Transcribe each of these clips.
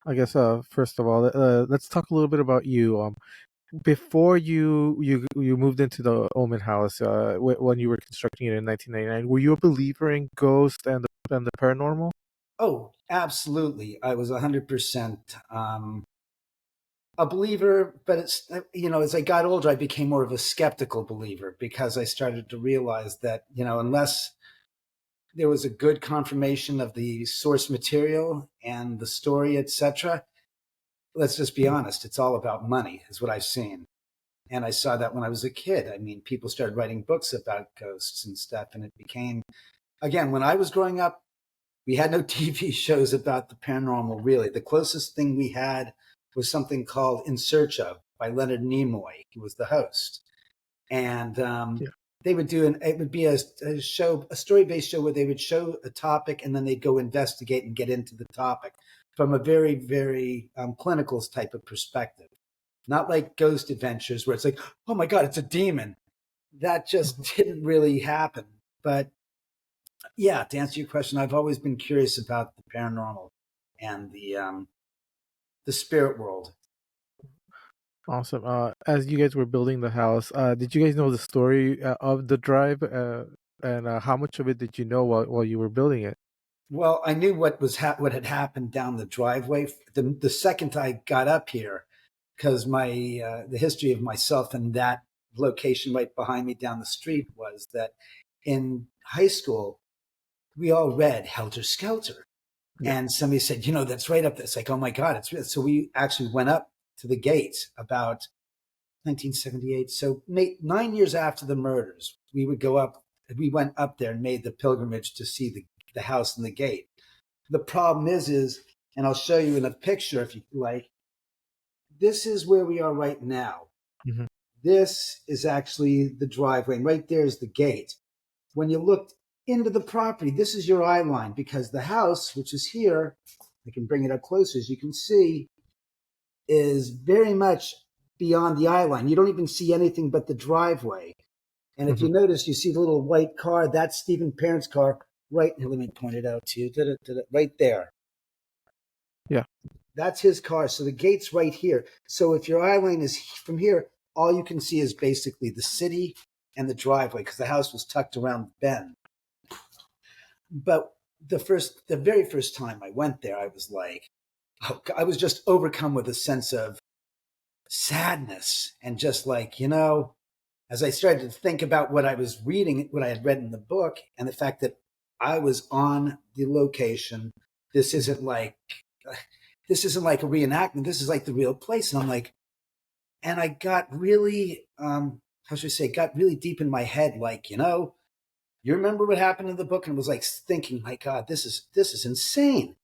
I guess first of all, let's talk a little bit about you. Before you moved into the Oman House, when you were constructing it in 1999, were you a believer in ghosts and the paranormal? Oh, absolutely. I was 100% a believer, but as I got older, I became more of a skeptical believer because I started to realize that, unless there was a good confirmation of the source material and the story, etc., let's just be honest, it's all about money, is what I've seen. And I saw that when I was a kid. I mean, people started writing books about ghosts and stuff, and it became, again, when I was growing up, we had no TV shows about the paranormal, really. The closest thing we had was something called In Search of by Leonard Nimoy. He was the host. And Yeah. they would do it would be a show, a story based show where they would show a topic and then they'd go investigate and get into the topic from a very, very clinical type of perspective. Not like Ghost Adventures where it's like, oh my God, it's a demon. That Mhm. just didn't really happen. But yeah, to answer your question, I've always been curious about the paranormal and the spirit world. Awesome. As you guys were building the house, did you guys know the story of the drive? And how much of it did you know while you were building it? Well, I knew what had happened down the driveway the second I got up here, because my the history of myself and that location right behind me down the street was that in high school we all read Helter Skelter, Yeah. and somebody said, that's right up there. It's like, oh my God, so we actually went up to the gate about 1978. So 9 years after the murders, we would go up. We went up there and made the pilgrimage to see the house and the gate. The problem is, and I'll show you in a picture if you like. This is where we are right now. Hmm. This is actually the driveway, and right there is the gate. When you look into the property, this is your eye line because the house, which is here, I can bring it up closer, as you can see, is very much beyond the eye line. You don't even see anything but the driveway. And if Hmm. you notice, you see the little white car. That's Stephen Parent's car right here. Let me point it out to you. Right there. Yeah. That's his car. So the gate's right here. So if your eye line is from here, all you can see is basically the city and the driveway because the house was tucked around the bend. But the very first time I went there, I was like, oh, I was just overcome with a sense of sadness and just like, as I started to think about what I was reading, what I had read in the book, and the fact that I was on the location, this isn't like this isn't like a reenactment. This is like the real place. And I'm like, and I got really, how should I say, got really deep in my head. Like, you remember what happened in the book, and was like thinking, my God, this is insane.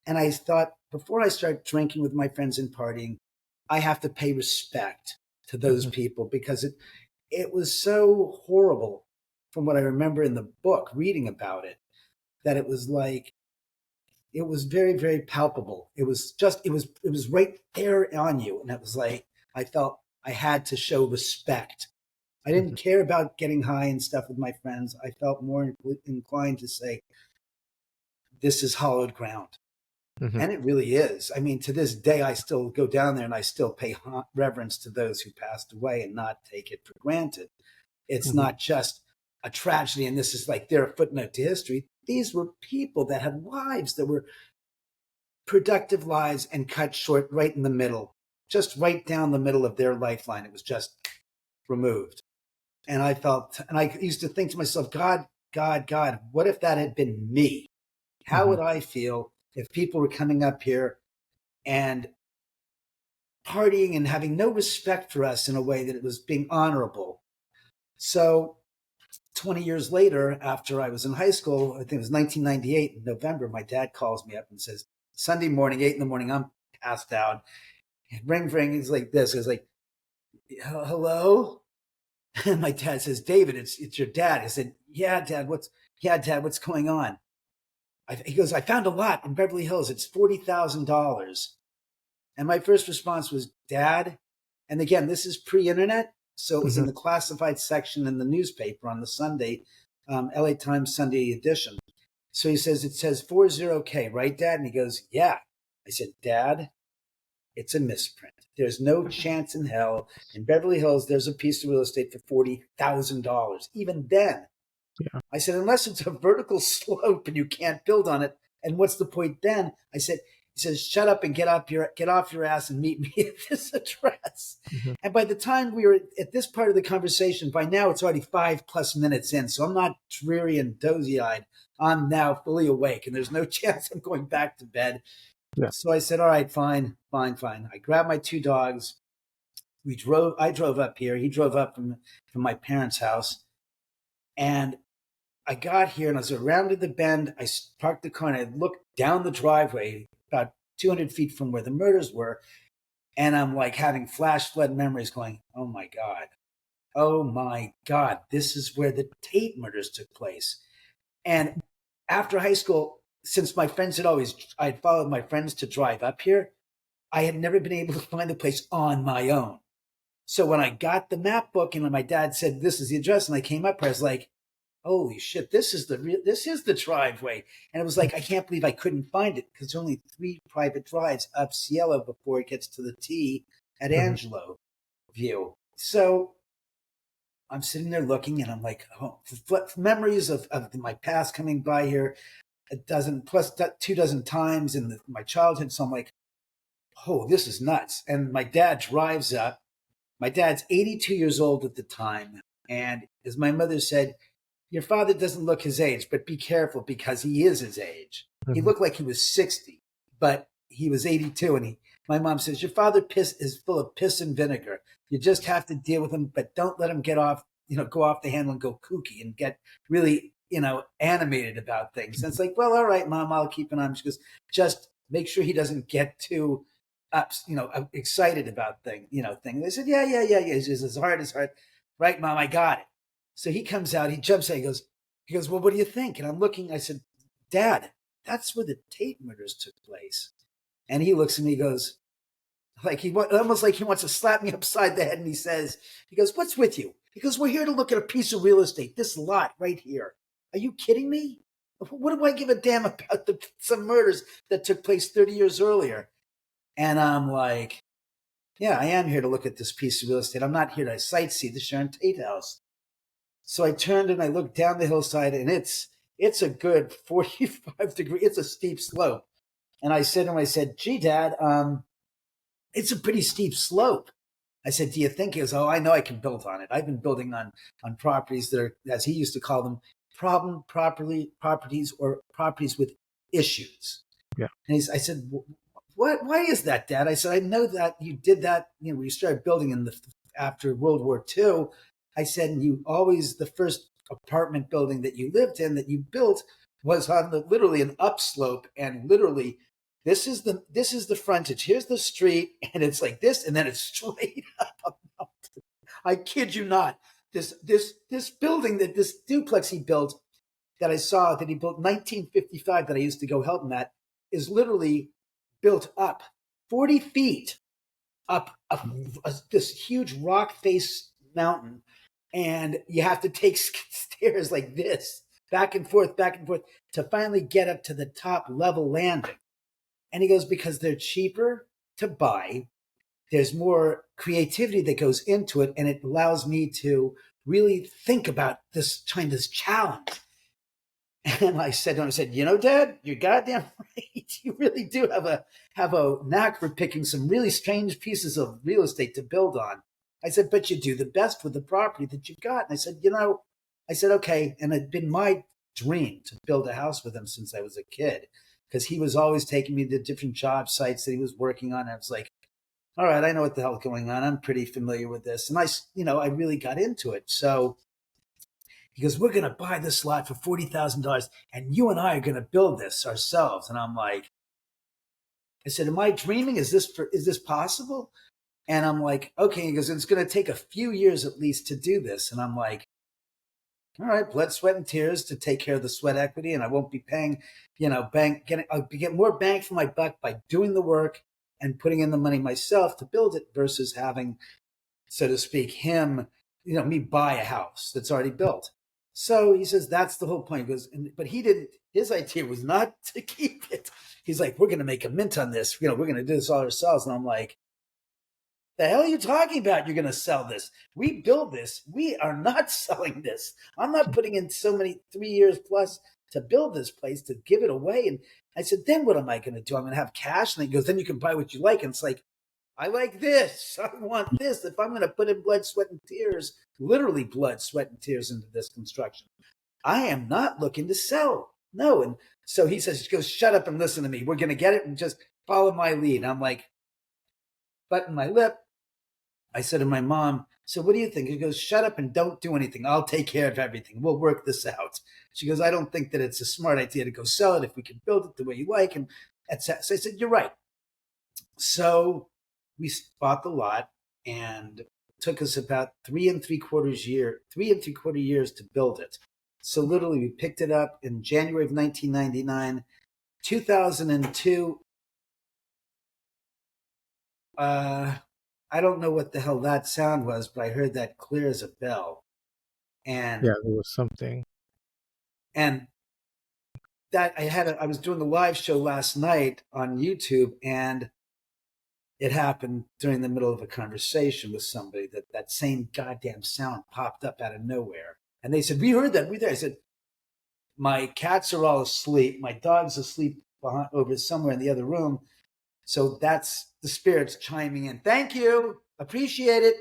And I thought before I start drinking with my friends and partying, I have to pay respect to those Hmm. people because it was so horrible from what I remember in the book, reading about it, that it was like it was very, very palpable. It was right there on you. And it was like I felt I had to show respect. I didn't Hmm. care about getting high and stuff with my friends. I felt more inclined to say, this is hallowed ground. Hmm. And it really is. I mean, to this day, I still go down there and I still pay reverence to those who passed away and not take it for granted. It's Hmm. not just a tragedy and this is like their footnote to history. These were people that had lives that were productive lives and cut short right in the middle, just right down the middle of their lifeline. It was just removed. And I used to think to myself, God, God, God, what if that had been me? How Hmm. would I feel if people were coming up here and partying and having no respect for us in a way that it was being honorable? So 20 years later, after I was in high school, I think it was 1998 in November, my dad calls me up and says, Sunday morning, 8 in the morning, I'm passed out. Ring, ring. He's like this. He's like, hello? And my dad says, David, it's your dad. I said, yeah, Dad, what's going on? He goes, I found a lot in Beverly Hills. It's $40,000. And my first response was, Dad. And again, this is pre-internet. So it was in Hmm. the classified section in the newspaper on the Sunday, LA Times Sunday edition. So he says, it says 40K, right, Dad? And he goes, yeah. I said, Dad, It's a misprint. There's no chance in hell. In Beverly Hills, there's a piece of real estate for $40,000. Even then, Yeah. I said, unless it's a vertical slope and you can't build on it, and what's the point then? I said, he says, shut up and get off your ass and meet me at this address. Hmm. And by the time we were at this part of the conversation, by now it's already 5+ minutes in. So I'm not dreary and dozy eyed. I'm now fully awake and there's no chance I'm going back to bed. Yeah. So I said, all right, fine. I grabbed my 2 dogs. I drove up here. He drove up from my parents' house. And I got here and I was around the bend. I parked the car and I looked down the driveway about 200 feet from where the murders were. And I'm like having flash flood memories going, oh my God, this is where the Tate murders took place. And after high school, since my friends I'd followed my friends to drive up here, I had never been able to find the place on my own. So when I got the map book and my dad said, this is the address, and I came up here, I was like, holy shit, this is the driveway. And it was like, I can't believe I couldn't find it because there's only 3 private drives up Cielo before it gets to the T at Hmm. Angelo View. So I'm sitting there looking and I'm like, oh, memories of my past coming by here a dozen plus 2 dozen times in my childhood. So I'm like, oh, this is nuts. And my dad drives up. My dad's 82 years old at the time. And as my mother said, your father doesn't look his age, but be careful because he is his age. He Hmm. looked like he was 60, but he was 82. And my mom says, your father is full of piss and vinegar. You just have to deal with him, but don't let him go off the handle and go kooky and get really, animated about things. And it's like, well, all right, Mom, I'll keep an eye on him. She goes, just make sure he doesn't get too excited about things. They said, yeah. He says, his heart is hard. Right, Mom, I got it. So he comes out, he jumps out, he goes, well, what do you think? And I'm looking, I said, Dad, that's where the Tate murders took place. And he looks at me, he goes, almost like he wants to slap me upside the head. And he goes, what's with you? He goes, we're here to look at a piece of real estate, this lot right here. Are you kidding me? What do I give a damn about some murders that took place 30 years earlier? And I'm like, yeah, I am here to look at this piece of real estate. I'm not here to sightsee the Sharon Tate house. So I turned and I looked down the hillside, and it's a good 45 degree. It's a steep slope. And I said to him, I said, gee, Dad, it's a pretty steep slope. I said, do you think? He goes, oh, I know I can build on it. I've been building on properties that are, as he used to call them, properties or properties with issues. Yeah. And I said, why is that, Dad? I said, I know that you did that, when you started building after World War II. I said, and the first apartment building that you lived in that you built was on literally an upslope, and literally this is the frontage. Here's the street, and it's like this, and then it's straight up. I kid you not. This building, this duplex he built that I saw that he built in 1955 that I used to go help him at is literally built up 40 feet up this huge rock face mountain. And you have to take stairs like this, back and forth, to finally get up to the top level landing. And he goes, because they're cheaper to buy, there's more creativity that goes into it, and it allows me to really think about this challenge. And I said to him, Dad, you're goddamn right. You really do have a knack for picking some really strange pieces of real estate to build on. I said, but you do the best with the property that you got. And I said, okay. And it'd been my dream to build a house with him since I was a kid, because he was always taking me to different job sites that he was working on. I was like, all right, I know what the hell's going on. I'm pretty familiar with this. And I really got into it. So he goes, we're going to buy this lot for $40,000 and you and I are going to build this ourselves. And I'm like, I said, am I dreaming? Is this possible? And I'm like, okay. He goes, it's going to take a few years at least to do this. And I'm like, all right, blood, sweat, and tears to take care of the sweat equity. And I won't be paying, I'll get more bang for my buck by doing the work and putting in the money myself to build it versus having, so to speak, me buy a house that's already built. So he says that's the whole point. He goes, but he didn't. His idea was not to keep it. He's like, we're going to make a mint on this. We're going to do this all ourselves. And I'm like, the hell are you talking about? You're going to sell this? We build this. We are not selling this. I'm not putting in so many 3 years plus to build this place to give it away. And I said, then what am I going to do? I'm going to have cash. And he goes, then you can buy what you like. And it's like, I like this. I want this. If I'm going to put in blood, sweat, and tears, literally blood, sweat, and tears into this construction, I am not looking to sell. No. And so he says, he goes, shut up and listen to me. We're going to get it and just follow my lead. I'm like, button my lip. I said to my mom, so what do you think? He goes, shut up and don't do anything. I'll take care of everything. We'll work this out. She goes, I don't think that it's a smart idea to go sell it if we can build it the way you like. And etc. So I said, you're right. So we bought the lot, and it took us about 3.75 years to build it. So literally we picked it up in January of 1999, 2002. I don't know what the hell that sound was, but I heard that clear as a bell. And Yeah, there was something. And that I was doing a live show last night on YouTube, and it happened during the middle of a conversation with somebody that same goddamn sound popped up out of nowhere. And they said, we heard that. I said, my cats are all asleep. My dog's asleep over somewhere in the other room. So that's the spirits chiming in. Thank you. Appreciate it.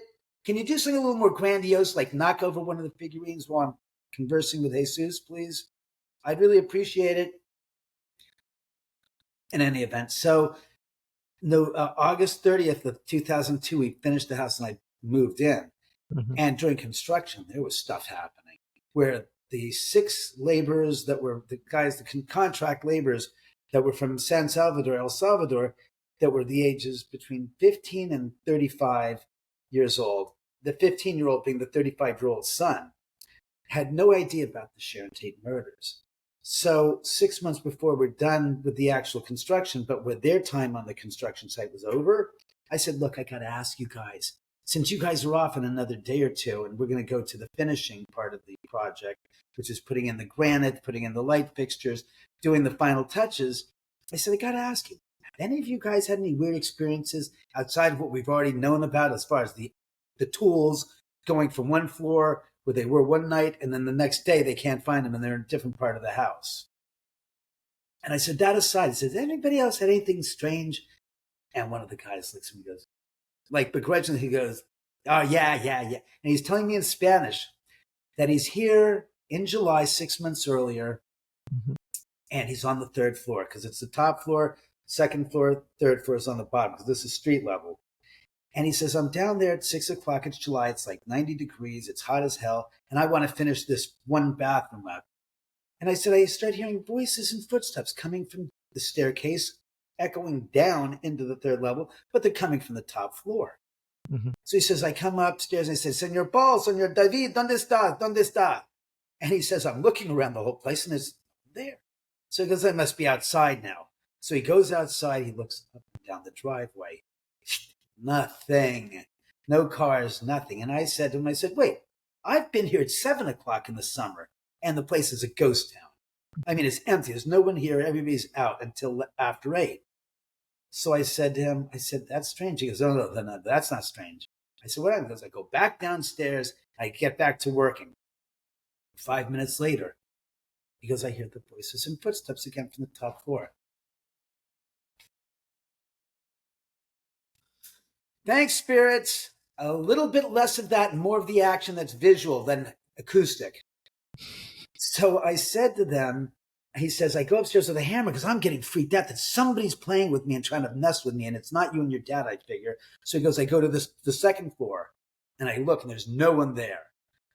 Can you do something a little more grandiose, like knock over one of the figurines while I'm conversing with Jesus, please? I'd really appreciate it. In any event, so no, August 30th of 2002, we finished the house and I moved in. Mm-hmm. And during construction, there was stuff happening where the 6 laborers that were the guys, the contract laborers that were from San Salvador, El Salvador, that were the ages between 15 and 35 years old, the 15-year-old being the 35-year-old son, had no idea about the Sharon Tate murders. So 6 months before we're done with the actual construction, but where their time on the construction site was over, I said, look, I got to ask you guys, since you guys are off in another day or two, and we're going to go to the finishing part of the project, which is putting in the granite, putting in the light fixtures, doing the final touches, I said, I got to ask you, have any of you guys had any weird experiences outside of what we've already known about as far as the tools going from one floor where they were one night, and then the next day they can't find them and they're in a different part of the house? And I said, that aside, I said, has anybody else had anything strange? And one of the guys looks at me and goes, like begrudgingly, he goes, oh, yeah. And he's telling me in Spanish that he's here in July, 6 months earlier, Mm-hmm. and he's on the 3rd floor because it's the top floor, 2nd floor, 3rd floor is on the bottom because this is street level. And he says, I'm down there at 6 o'clock. It's July. It's like 90 degrees. It's hot as hell. And I want to finish this one bathroom up. And I said, I started hearing voices and footsteps coming from the staircase, echoing down into the 3rd level, but they're coming from the top floor. Mm-hmm. So he says, I come upstairs and I say, Senor Paul, Senor David, ¿dónde está? ¿Dónde está? And he says, I'm looking around the whole place and it's there. So he goes, I must be outside now. So he goes outside. He looks up and down the driveway. Nothing. No cars, nothing. And I said to him, I said, wait, I've been here at 7 o'clock in the summer and the place is a ghost town. I mean, it's empty. There's no one here. Everybody's out until after 8. So I said to him, I said, that's strange. He goes, no, that's not strange. I said, what happened? He goes, I go back downstairs. I get back to working. 5 minutes later, he goes, I hear the voices and footsteps again from the top floor. Thanks, spirits. A little bit less of that and more of the action that's visual than acoustic. So I said to them, he says, I go upstairs with a hammer because I'm getting freaked out that somebody's playing with me and trying to mess with me, and it's not you and your dad, I figure. So he goes, I go to the 2nd floor, and I look, and there's no one there.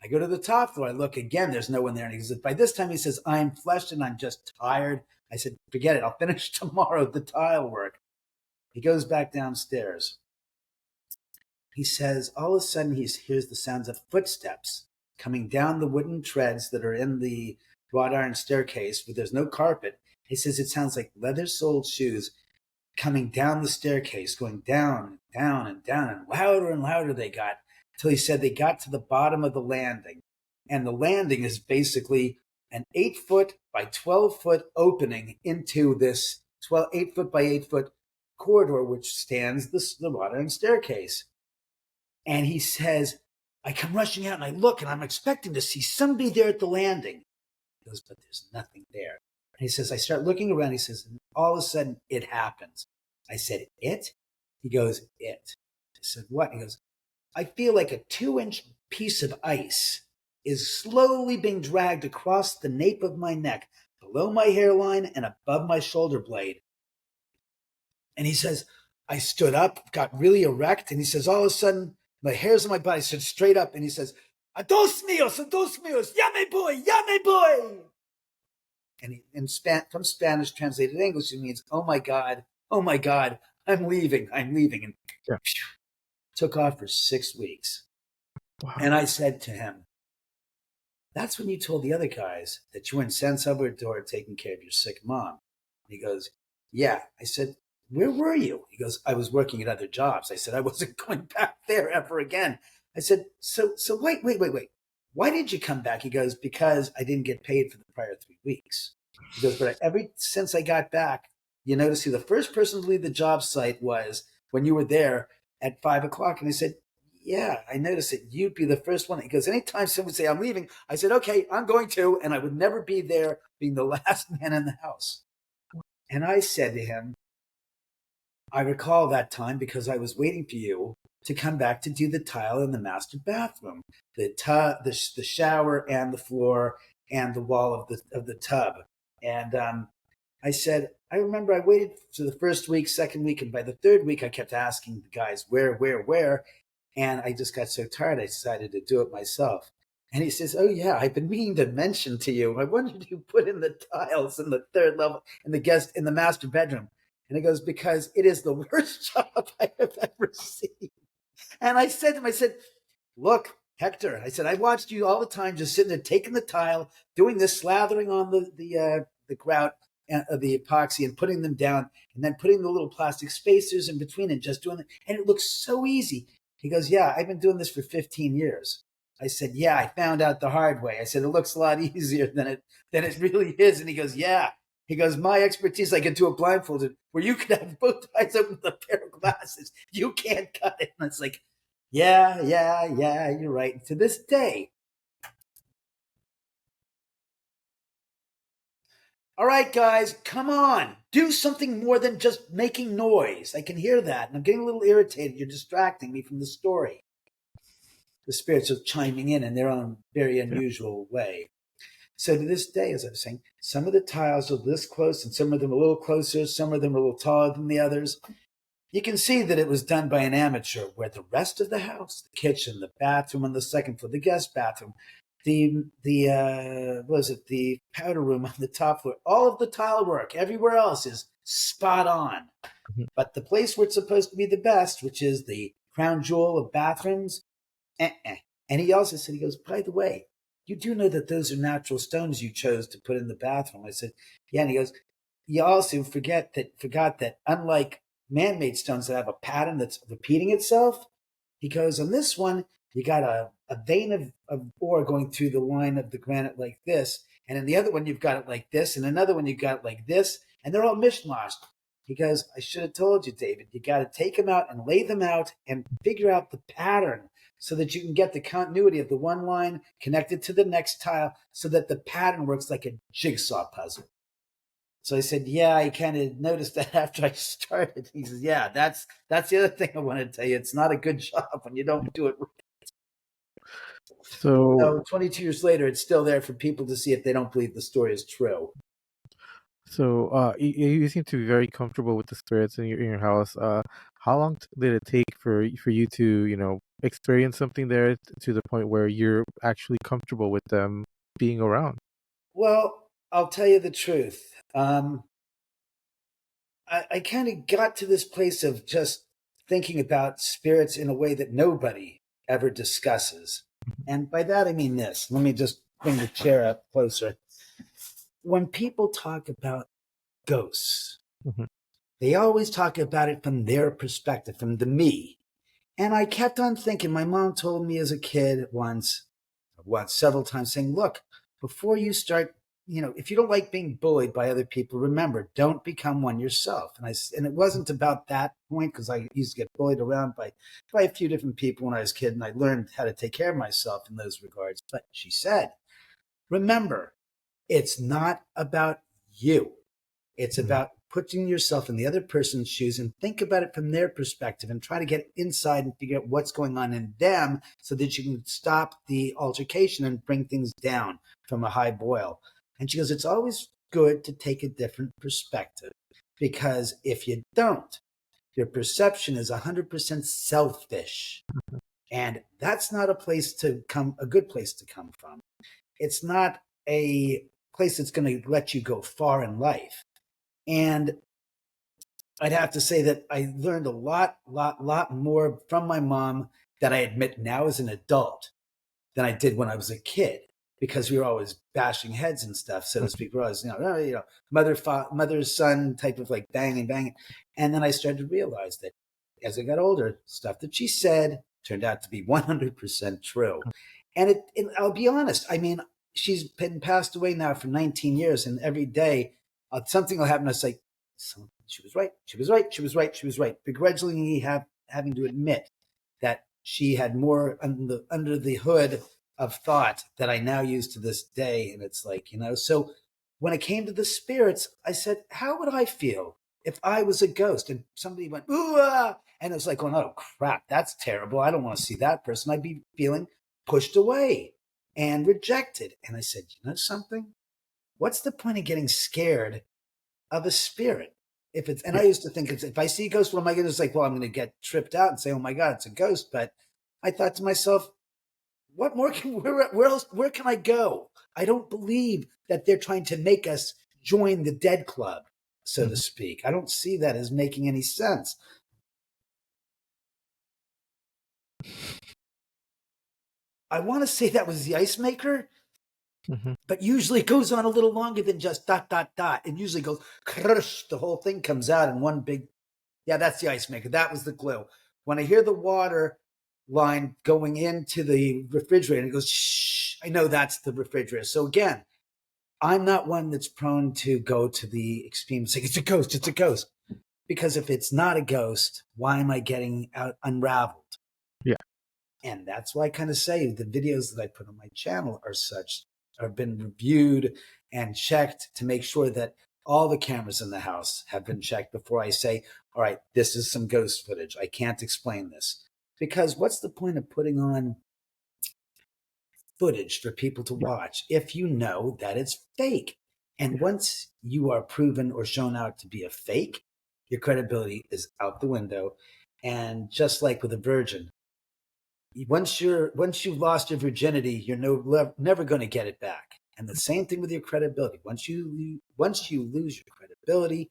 I go to the top floor, I look again, there's no one there. And he says, by this time, he says, I'm fleshed and I'm just tired. I said, forget it, I'll finish tomorrow the tile work. He goes back downstairs. He says, all of a sudden, he hears the sounds of footsteps coming down the wooden treads that are in the wrought iron staircase, but there's no carpet. He says it sounds like leather-soled shoes coming down the staircase, going down and down and down, and louder they got, until he said they got to the bottom of the landing. and the landing is basically an 8-foot by 12-foot opening into this 8-foot by 8-foot corridor, which stands the modern staircase. And he says, I come rushing out and I look and I'm expecting to see somebody there at the landing. He goes, but there's nothing there. And he says, I start looking around. He says, and all of a sudden it happens. I said, it? He goes, it. I said, what? He goes, I feel like a 2-inch piece of ice is slowly being dragged across the nape of my neck, below my hairline and above my shoulder blade. And he says, I stood up, got really erect, and he says, all of a sudden, the hairs on my body stood straight up, and he says, a dos míos, ya me voy. And from Spanish translated English, it means, oh my God, I'm leaving. And took off for 6 weeks. Wow. And I said to him, that's when you told the other guys that you were in San Salvador taking care of your sick mom. And he goes, yeah. I said, where were you? He goes, I was working at other jobs. I said, I wasn't going back there ever again. I said, so wait. Why did you come back? He goes, because I didn't get paid for the prior 3 weeks. He goes, but since I got back, you notice who the first person to leave the job site was when you were there at 5 o'clock. And I said, yeah, I noticed that you'd be the first one. He goes, anytime someone would say, I'm leaving, I said, okay, I'm going to. And I would never be there being the last man in the house. And I said to him, I recall that time because I was waiting for you to come back to do the tile in the master bathroom, the shower and the floor and the wall of the tub. And I said, I remember I waited for the first week, second week, and by the third week, I kept asking the guys, where? And I just got so tired, I decided to do it myself. And he says, oh, yeah, I've been meaning to mention to you. I wanted you put in the tiles in the third level in the master bedroom. And he goes, because it is the worst job I have ever seen. And I said to him, look, Hector, I said, I watched you all the time just sitting there taking the tile, doing this, slathering on the grout, the epoxy and putting them down and then putting the little plastic spacers in between and just doing it. And it looks so easy. He goes, yeah, I've been doing this for 15 years. I said, yeah, I found out the hard way. I said, it looks a lot easier than it really is. And he goes, yeah. He goes, my expertise, I can do it blindfolded, where you could have both eyes open with a pair of glasses. You can't cut it. And it's like, yeah, you're right. And to this day, all right, guys, come on. Do something more than just making noise. I can hear that, and I'm getting a little irritated. You're distracting me from the story. The spirits are chiming in their own very unusual way. So to this day, as I was saying, some of the tiles are this close, and some of them a little closer, some of them are a little taller than the others. You can see that it was done by an amateur, where the rest of the house, the kitchen, the bathroom on the second floor, the guest bathroom, the powder room on the top floor, all of the tile work everywhere else is spot on. Mm-hmm. But the place where it's supposed to be the best, which is the crown jewel of bathrooms, And he also said, he goes, by the way, you do know that those are natural stones you chose to put in the bathroom. I said, yeah. And he goes, you also forgot that unlike man-made stones that have a pattern that's repeating itself, he goes, on this one, you got a vein of ore going through the line of the granite like this. And in the other one, you've got it like this. And another one, you've got it like this. And they're all mishmashed. He goes, I should have told you, David, you got to take them out and lay them out and figure out the pattern so that you can get the continuity of the one line connected to the next tile so that the pattern works like a jigsaw puzzle. So I said, yeah, I kind of noticed that after I started. He says, yeah, that's the other thing I want to tell you. It's not a good job when you don't do it right. So 22 years later, it's still there for people to see if they don't believe the story is true. So you seem to be very comfortable with the spirits in your house. How long did it take for you to experience something there to the point where you're actually comfortable with them being around? Well, I'll tell you the truth. I kind of got to this place of just thinking about spirits in a way that nobody ever discusses. And by that, I mean this. Let me just bring the chair up closer. When people talk about ghosts, mm-hmm. they always talk about it from their perspective, from the me. And I kept on thinking, my mom told me as a kid once, once, several times, saying, look, before you start, if you don't like being bullied by other people, remember, don't become one yourself. And it wasn't about that point, because I used to get bullied around by a few different people when I was a kid, and I learned how to take care of myself in those regards. But she said, remember, it's not about you. It's about putting yourself in the other person's shoes and think about it from their perspective and try to get inside and figure out what's going on in them so that you can stop the altercation and bring things down from a high boil. And she goes, it's always good to take a different perspective, because if you don't, your perception is 100% selfish. And that's not a good place to come from. It's not a place that's going to let you go far in life. And I'd have to say that I learned a lot more from my mom that I admit now as an adult than I did when I was a kid, because we were always bashing heads and stuff, so to speak. We're always, mother's son type of like banging. And then I started to realize that as I got older, stuff that she said turned out to be 100% true. And I'll be honest, I mean, she's been passed away now for 19 years, and every day something will happen. I say, she was right. Begrudgingly having to admit that she had more under the hood of thought that I now use to this day. And it's like, so when it came to the spirits, I said, how would I feel if I was a ghost? And somebody went, ooh, ah, and it was like, going, oh crap, that's terrible. I don't want to see that person. I'd be feeling pushed away and rejected. And I said, you know something? What's the point of getting scared of a spirit? I used to think, if I see a ghost, what am I going to say? Well, I'm going to get tripped out and say, oh my God, it's a ghost. But I thought to myself, what more where can I go? I don't believe that they're trying to make us join the dead club, so to speak. I don't see that as making any sense. I want to say that was the ice maker, but usually it goes on a little longer than just ... It usually goes crush. The whole thing comes out in one big. Yeah, that's the ice maker. That was the glue. When I hear the water line going into the refrigerator, it goes shh. I know that's the refrigerator. So again, I'm not one that's prone to go to the extreme and say it's a ghost. It's a ghost. Because if it's not a ghost, why am I getting unraveled? Yeah. And that's why I kind of say the videos that I put on my channel have been reviewed and checked to make sure that all the cameras in the house have been checked before I say, all right, this is some ghost footage. I can't explain this. Because what's the point of putting on footage for people to watch if you know that it's fake? And once you are proven or shown out to be a fake, your credibility is out the window. And just like with a virgin, once you've lost your virginity, you're never going to get it back. And the same thing with your credibility. Once you lose your credibility,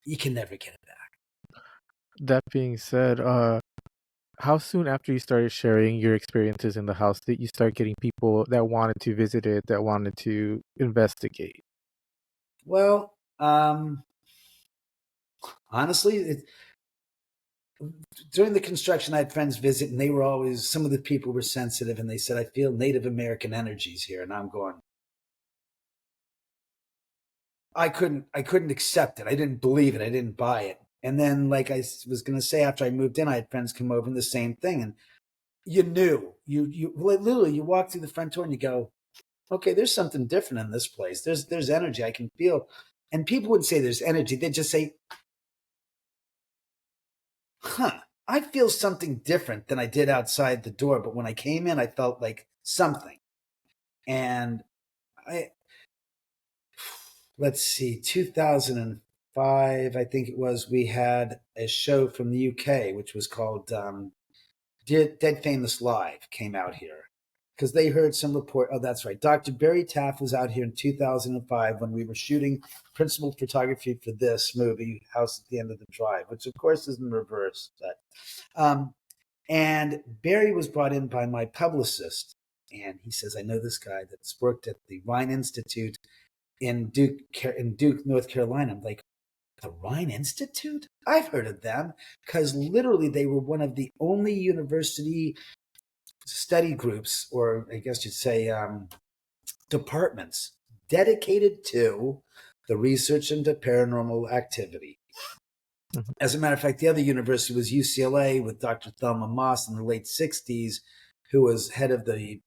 you can never get it back. That being said, how soon after you started sharing your experiences in the house did you start getting people that wanted to visit it, that wanted to investigate? Well, honestly, during the construction, I had friends visit, and some of the people were sensitive, and they said, I feel Native American energies here. And I'm going, I couldn't accept it. I didn't believe it. I didn't buy it. And then, like I was going to say, after I moved in, I had friends come over and the same thing. And you knew, you literally, you walk through the front door and you go, okay, there's something different in this place. There's energy I can feel. And people wouldn't say there's energy. They'd just say, I feel something different than I did outside the door. But when I came in, I felt like something. And let's see, 2005, I think it was, we had a show from the UK, which was called Dead Famous Live, came out here. Because they heard some report. Oh, that's right. Dr. Barry Taff was out here in 2005 when we were shooting principal photography for this movie, House at the End of the Drive, which of course is in reverse. But, and Barry was brought in by my publicist. And he says, I know this guy that's worked at the Rhine Institute in Duke, North Carolina. I'm like, the Rhine Institute? I've heard of them, because literally they were one of the only university study groups, or I guess you'd say departments dedicated to the research into paranormal activity. Mhm. As a matter of fact, the other university was UCLA with Dr. Thelma Moss in the late 60s, who was head of the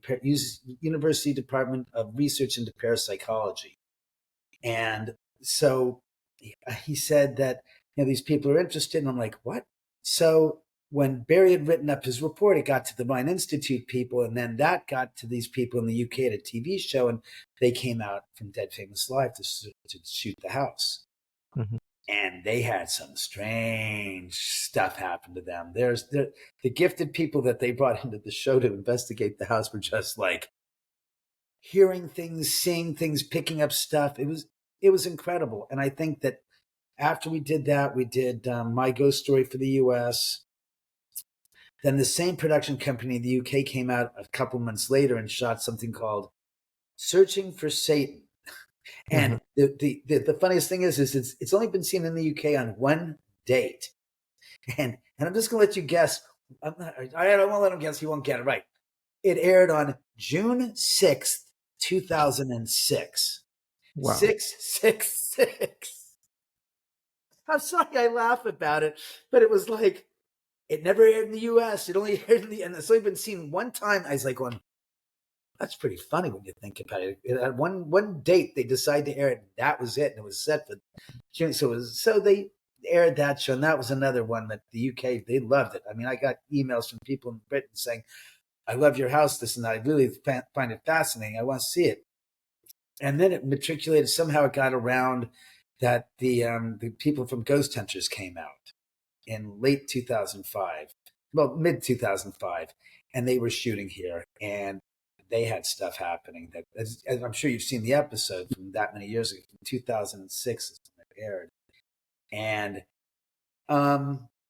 University Department of Research into Parapsychology. And so he said that, these people are interested. And I'm like, what? So when Barry had written up his report, it got to the Mind Institute people, and then that got to these people in the UK at a TV show, and they came out from Dead Famous Live to shoot the house. Mhm. And they had some strange stuff happen to them. The gifted people that they brought into the show to investigate the house were just like hearing things, seeing things, picking up stuff. It was incredible. And I think that after we did that, we did My Ghost Story for the US. Then the same production company in the UK came out a couple months later and shot something called Searching for Satan. And the funniest thing is it's only been seen in the UK on one date. And I'm just going to let you guess. I don't want to let him guess. He won't get it right. It aired on June 6th, 2006. Wow. 666. I'm sorry I laugh about it, but it was like, it never aired in the US. It only aired and it's only been seen one time. I was like, going, that's pretty funny when you think about it. At one date, they decided to air it. And that was it. And it was set for June. So they aired that show. And that was another one that the UK, they loved it. I mean, I got emails from people in Britain saying, I love your house, this and that. I really find it fascinating. I want to see it. And then it matriculated. Somehow it got around that the people from Ghost Hunters came out in late 2005, well, mid 2005, and they were shooting here, and they had stuff happening that, as I'm sure you've seen the episode from that many years ago, from 2006 is when it aired. And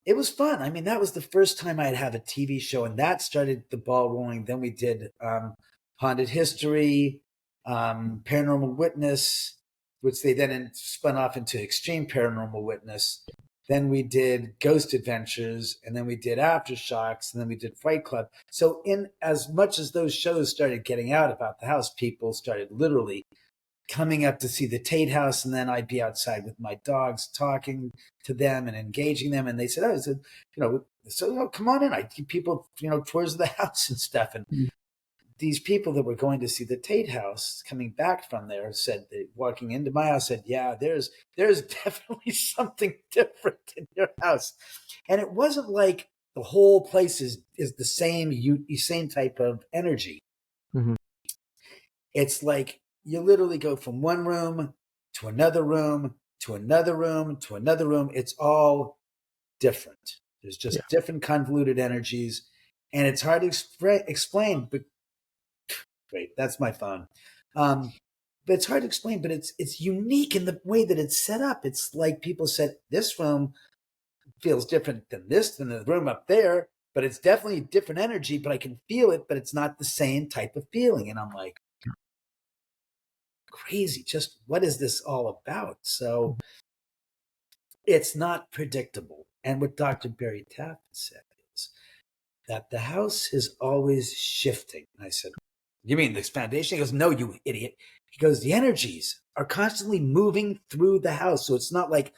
it was fun. I mean, that was the first time I'd have a TV show, and that started the ball rolling. Then we did Haunted History, Paranormal Witness, which they then spun off into Extreme Paranormal Witness. Then we did Ghost Adventures, and then we did Aftershocks, and then we did Fight Club. So in as much as those shows started getting out about the house, people started literally coming up to see the Tate house, and then I'd be outside with my dogs talking to them and engaging them. And they said, come on in. I give people, tours of the house and stuff. And these people that were going to see the Tate house coming back from there said, walking into my house, said, yeah, there's definitely something different in your house. And it wasn't like the whole place is the same type of energy. Mm-hmm. It's like you literally go from one room to another room to another room to another room. It's all different. There's just different convoluted energies, and it's hard to explain. But great, that's my phone. But it's hard to explain. But it's unique in the way that it's set up. It's like people said, this room feels different than the room up there, but it's definitely different energy. But I can feel it, but it's not the same type of feeling. And I'm like, crazy. Just what is this all about? So it's not predictable. And what Dr. Barry Taffin said is that the house is always shifting. And I said, you mean this foundation? He goes, no, you idiot. He goes, the energies are constantly moving through the house. So it's not like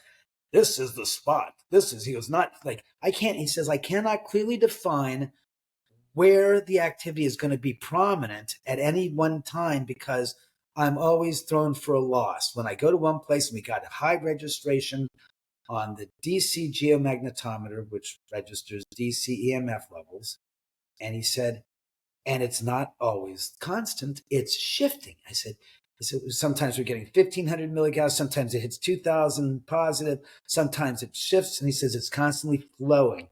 this is the spot. He goes, not like he says, I cannot clearly define where the activity is going to be prominent at any one time because I'm always thrown for a loss. When I go to one place and we got a high registration on the DC geomagnetometer, which registers DC EMF levels, and he said, and it's not always constant, it's shifting. I said, sometimes we're getting 1,500 milligauss, sometimes it hits 2,000 positive, sometimes it shifts, and he says it's constantly flowing.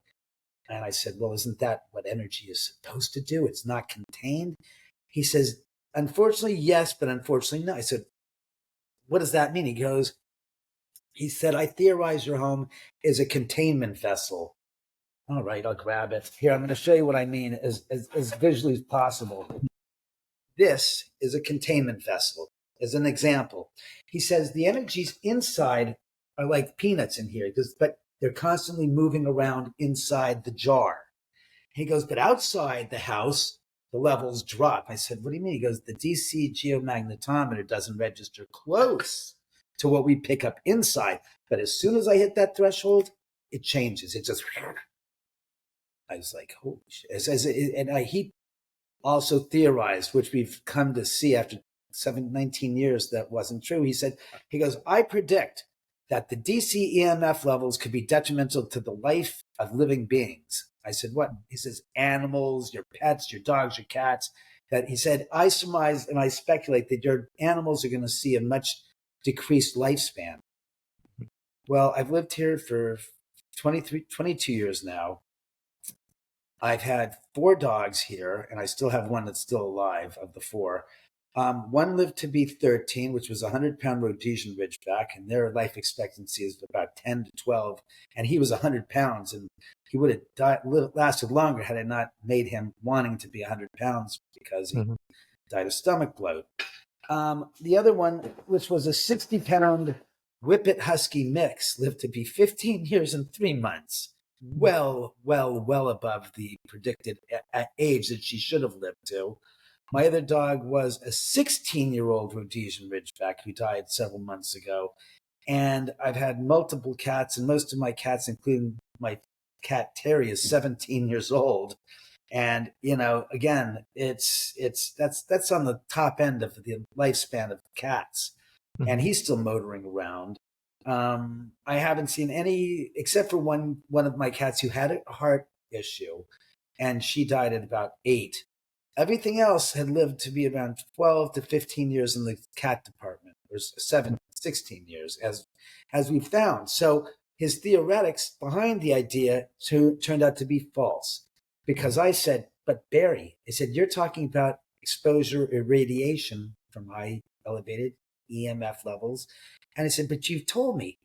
And I said, well, isn't that what energy is supposed to do? It's not contained. He says, unfortunately, yes, but unfortunately, no. I said, what does that mean? He said, I theorize your home is a containment vessel. All right, I'll grab it. Here, I'm going to show you what I mean as visually as possible. This is a containment vessel, as an example. He says the energies inside are like peanuts in here, but they're constantly moving around inside the jar. He goes, but outside the house, the levels drop. I said, what do you mean? He goes, the DC geomagnetometer doesn't register close to what we pick up inside. But as soon as I hit that threshold, it changes. It just, I was like, holy shit. He also theorized, which we've come to see after 19 years that wasn't true. He goes, I predict that the DC EMF levels could be detrimental to the life of living beings. I said, what? He says, animals, your pets, your dogs, your cats. That he said, I surmise and I speculate that your animals are going to see a much decreased lifespan. Well, I've lived here for 22 years now. I've had 4 dogs here, and I still have one that's still alive of the 4. One lived to be 13, which was a 100-pound Rhodesian Ridgeback, and their life expectancy is about 10 to 12. And he was 100 pounds, and he would have lasted longer had I not made him wanting to be 100 pounds because he died of stomach bloat. The other one, which was a 60-pound Whippet Husky mix, lived to be 15 years and 3 months. Well above the predicted age that she should have lived to. My other dog was a 16-year-old Rhodesian Ridgeback who died several months ago. And I've had multiple cats, and most of my cats, including my cat Terry, is 17 years old. And, again, that's on the top end of the lifespan of cats. And he's still motoring around. I haven't seen any, except for one of my cats who had a heart issue, and she died at about 8. Everything else had lived to be around 12 to 15 years in the cat department, or 16 years, as we found. So his theoretics behind the idea turned out to be false. Because I said, but Barry, I said, you're talking about exposure irradiation from high elevated EMF levels. And I said, but you've told me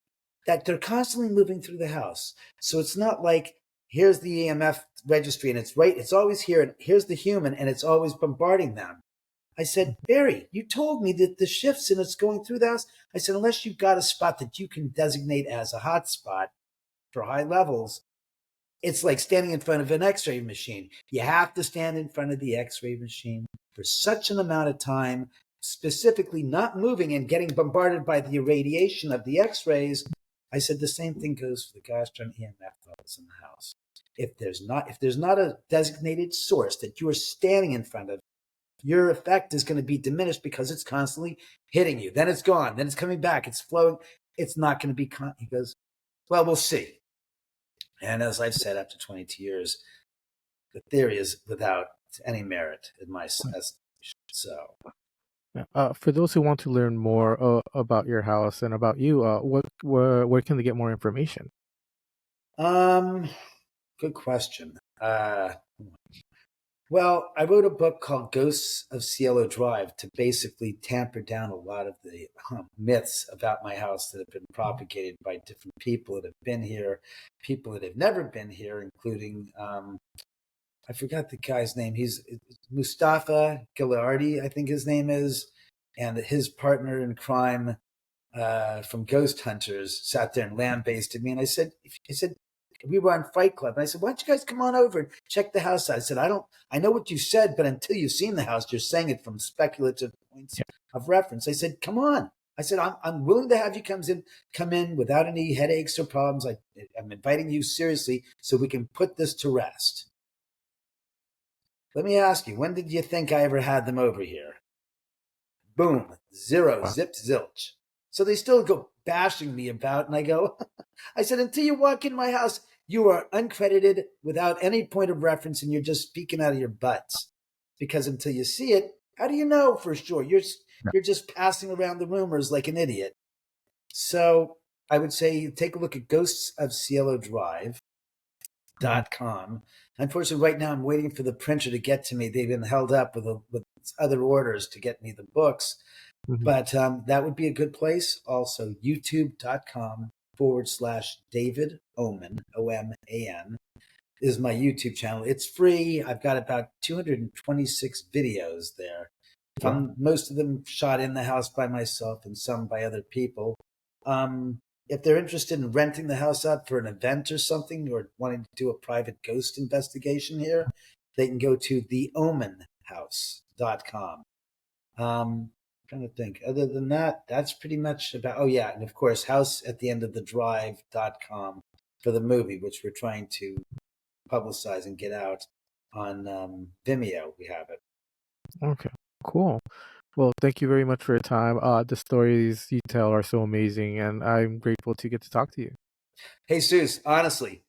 that they're constantly moving through the house. So it's not like, here's the EMF registry and it's always here, and here's the human and it's always bombarding them. I said, Barry, you told me that the shifts and it's going through the house. I said, unless you've got a spot that you can designate as a hot spot for high levels, it's like standing in front of an x-ray machine. You have to stand in front of the x-ray machine for such an amount of time, specifically not moving and getting bombarded by the irradiation of the x-rays. I said the same thing goes for the gastron EMF levels in the house. If there's not a designated source that you are standing in front of, your effect is going to be diminished because it's constantly hitting you. Then it's gone. Then it's coming back. It's flowing. It's not going to be. He goes, well, we'll see. And as I've said, after 22 years, the theory is without any merit in my estimation. So, for those who want to learn more about your house and about you, where can they get more information? good question. Well, I wrote a book called Ghosts of Cielo Drive to basically tamper down a lot of the myths about my house that have been propagated by different people that have been here, people that have never been here, including, I forgot the guy's name. He's Mustafa Gilardi, I think his name is, and his partner in crime from Ghost Hunters sat there and lambasted me. And I said, we were on Fight Club. And I said, why don't you guys come on over and check the house out? I said, I know what you said, but until you've seen the house, you're saying it from speculative points of reference. I said, come on. I said, I'm willing to have you come in without any headaches or problems. I'm inviting you seriously so we can put this to rest. Let me ask you, when did you think I ever had them over here? Boom, zero, wow. Zip, zilch. So they still go bashing me about, and I go, I said, until you walk in my house, you are uncredited without any point of reference, and you're just speaking out of your butts. Because until you see it, how do you know for sure? You're just passing around the rumors like an idiot. So I would say take a look at ghostsofcielodrive.com. Unfortunately, right now I'm waiting for the printer to get to me. They've been held up with other orders to get me the books. Mm-hmm. But that would be a good place. Also, youtube.com/David Oman, O-M-A-N, is my YouTube channel. It's free. I've got about 226 videos there. Wow. Most of them shot in the house by myself and some by other people. If they're interested in renting the house out for an event or something, or wanting to do a private ghost investigation here, they can go to House.com. I'm trying to think. Other than that, that's pretty much about. Oh yeah, and of course, House at the End of the Drive.com for the movie, which we're trying to publicize and get out on Vimeo. We have it. Okay, cool. Well, thank you very much for your time. The stories you tell are so amazing, and I'm grateful to get to talk to you. Hey, Suze, honestly,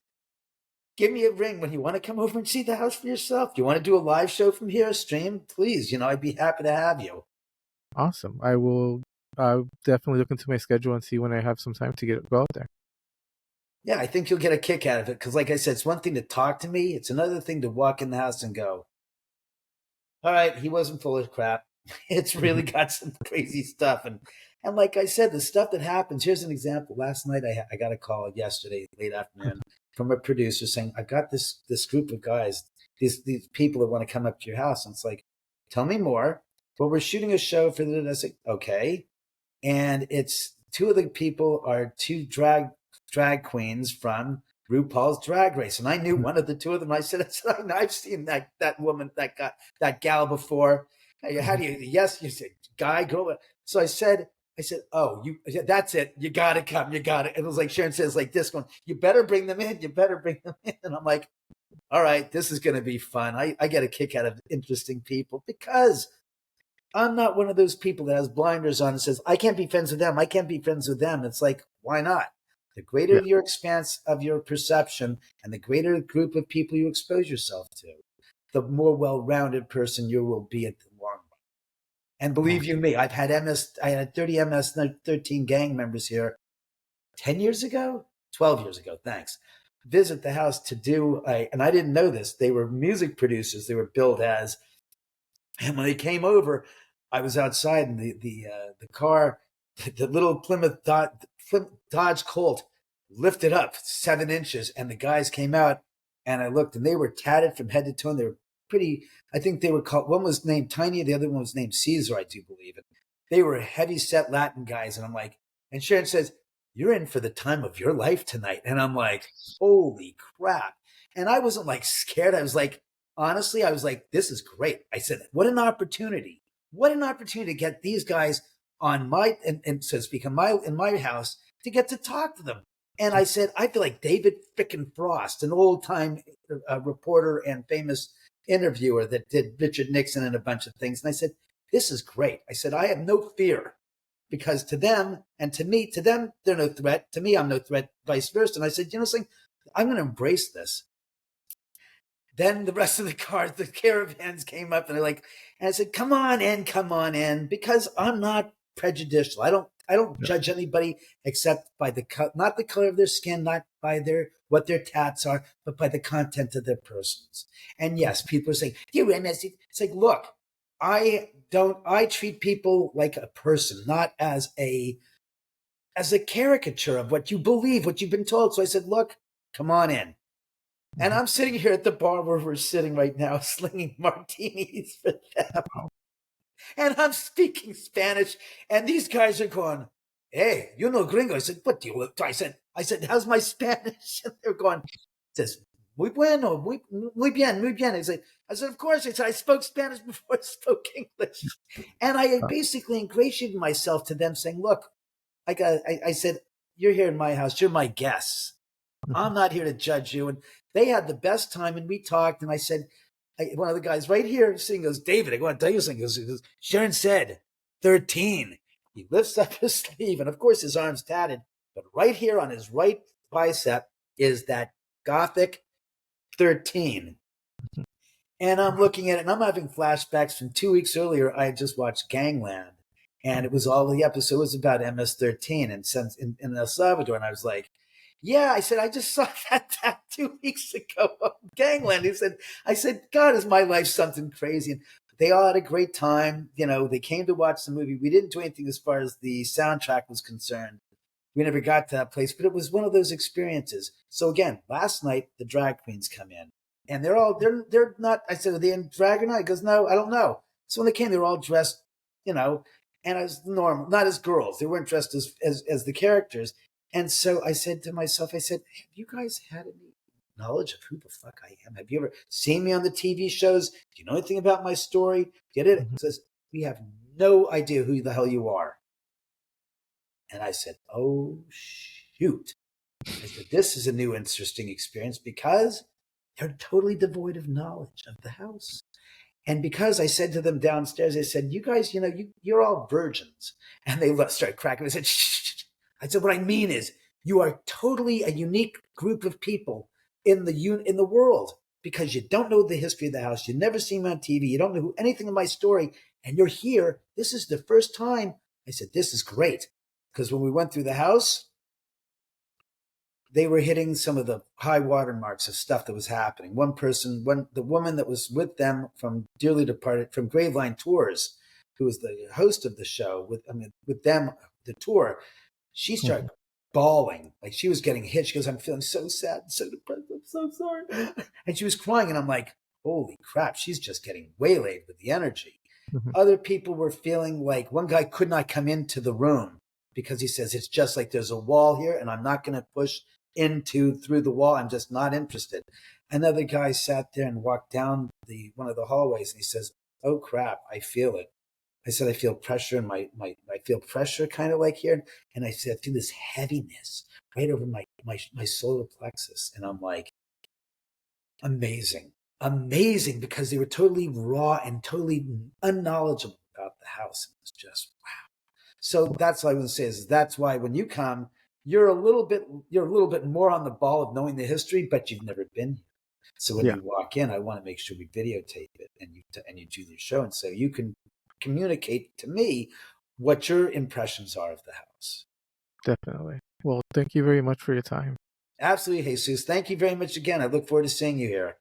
give me a ring when you want to come over and see the house for yourself. Do you want to do a live show from here, a stream? Please, I'd be happy to have you. Awesome. I will definitely look into my schedule and see when I have some time to go out there. Yeah, I think you'll get a kick out of it because, like I said, it's one thing to talk to me. It's another thing to walk in the house and go, all right, he wasn't full of crap. It's really got some crazy stuff. And like I said, the stuff that happens, here's an example. Last night, I got a call yesterday, late afternoon, from a producer saying, I've got this group of guys, these people that want to come up to your house. And it's like, tell me more. Well, we're shooting a show for the, I said, okay. And it's two of the people are two drag queens from RuPaul's Drag Race, and I knew one of the two of them. I said I've seen that woman, that gal before. How do you? Yes, you said guy, girl. So I said, oh, that's it. You got to come. You got it. It was like Sharon says, like this one. You better bring them in. You better bring them in. And I'm like, all right, this is going to be fun. I get a kick out of interesting people because I'm not one of those people that has blinders on and says, I can't be friends with them. I can't be friends with them. It's like, why not? The greater Yeah. your expanse of your perception and the greater group of people you expose yourself to, the more well-rounded person you will be at the long run. And believe you me, I had 30 MS-13 gang members here 10 years ago, 12 years ago, thanks, visit the house to do, and I didn't know this, they were music producers, they were billed as, and when they came over, I was outside and the car, the little Plymouth Dodge Colt lifted up 7 inches and the guys came out and I looked and they were tatted from head to toe and they were pretty, I think they were called, one was named Tiny, the other one was named Caesar, I do believe. And they were heavy set Latin guys. And I'm like, and Sharon says, you're in for the time of your life tonight. And I'm like, holy crap. And I wasn't like scared. I was like, honestly, I was like, this is great. I said, what an opportunity. What an opportunity to get these guys on my, and so to speak, in my house to get to talk to them. And I said, I feel like David frickin' Frost, an old time reporter and famous interviewer that did Richard Nixon and a bunch of things. And I said, this is great. I said, I have no fear because to them and to me, to them, they're no threat. To me, I'm no threat, vice versa. And I said, something? I'm going to embrace this. Then the rest of the cars, the caravans came up and and I said, come on in, because I'm not prejudicial. I don't judge anybody except by not the color of their skin, not by what their tats are, but by the content of their persons. And yes, people are saying, you MS. It's like, look, I treat people like a person, not as a caricature of what you believe, what you've been told. So I said, look, come on in. And I'm sitting here at the bar where we're sitting right now, slinging martinis for them. And I'm speaking Spanish, and these guys are going, hey, gringo. I said, what do you look? I said, how's my Spanish? And they're going, says, muy bueno, muy bien, muy bien. I said, of course. I spoke Spanish before I spoke English. And I basically ingratiated myself to them saying, look, I said, you're here in my house. You're my guests. I'm not here to judge you. And they had the best time, and we talked. And I said, one of the guys right here sitting goes, David, I want to tell you something. He goes, Sharon said 13. He lifts up his sleeve, and of course his arm's tatted. But right here on his right bicep is that Gothic 13. And I'm looking at it, and I'm having flashbacks from 2 weeks earlier. I had just watched Gangland, and it was all the episode was about MS-13 and since in El Salvador. And I was like, yeah, I said, I just saw that 2 weeks ago on Gangland. I said, God, is my life something crazy? And they all had a great time. They came to watch the movie. We didn't do anything as far as the soundtrack was concerned. We never got to that place, but it was one of those experiences. So again, last night, the drag queens come in and they're not, I said, are they in drag or not? He goes, no, I don't know. So when they came, they were all dressed, and as normal, not as girls. They weren't dressed as the characters. And so I said to myself, have you guys had any knowledge of who the fuck I am. Have you ever seen me on the TV shows? Do you know anything about my story? Get it? Mhm. It says, we have no idea who the hell you are. And I said, oh, shoot. I said, this is a new interesting experience because they're totally devoid of knowledge of the house. And because I said to them downstairs, I said, you guys, you're all virgins. And they started cracking. I said, shh. I said, what I mean is you are totally a unique group of people in the world because you don't know the history of the house. You've never seen me on TV. You don't know anything of my story. And you're here. This is the first time. I said, this is great. Because when we went through the house, they were hitting some of the high water marks of stuff that was happening. The woman that was with them from Dearly Departed, from Graveline Tours, who was the host of the show with them, the tour, she started bawling. Like she was getting hit. She goes, I'm feeling so sad, so depressed. I'm so sorry. And she was crying. And I'm like, holy crap, she's just getting waylaid with the energy. Mhm. Other people were feeling like one guy could not come into the room because he says, it's just like there's a wall here and I'm not going to push through the wall. I'm just not interested. Another guy sat there and walked down one of the hallways and he says, oh crap, I feel it. I said, I feel pressure in I feel pressure kind of like here. And I said, I feel this heaviness right over my solar plexus. And I'm like, amazing, amazing, because they were totally raw and totally unknowledgeable about the house. It was just, wow. So that's what I would say is that's why when you come, you're a little bit more on the ball of knowing the history, but you've never been here. So when Yeah, you walk in, I want to make sure we videotape it and you do your show, and so you can communicate to me what your impressions are of the house. definitely. Well, thank you very much for your time. Absolutely, Jesus. Thank you very much again. I look forward to seeing you here.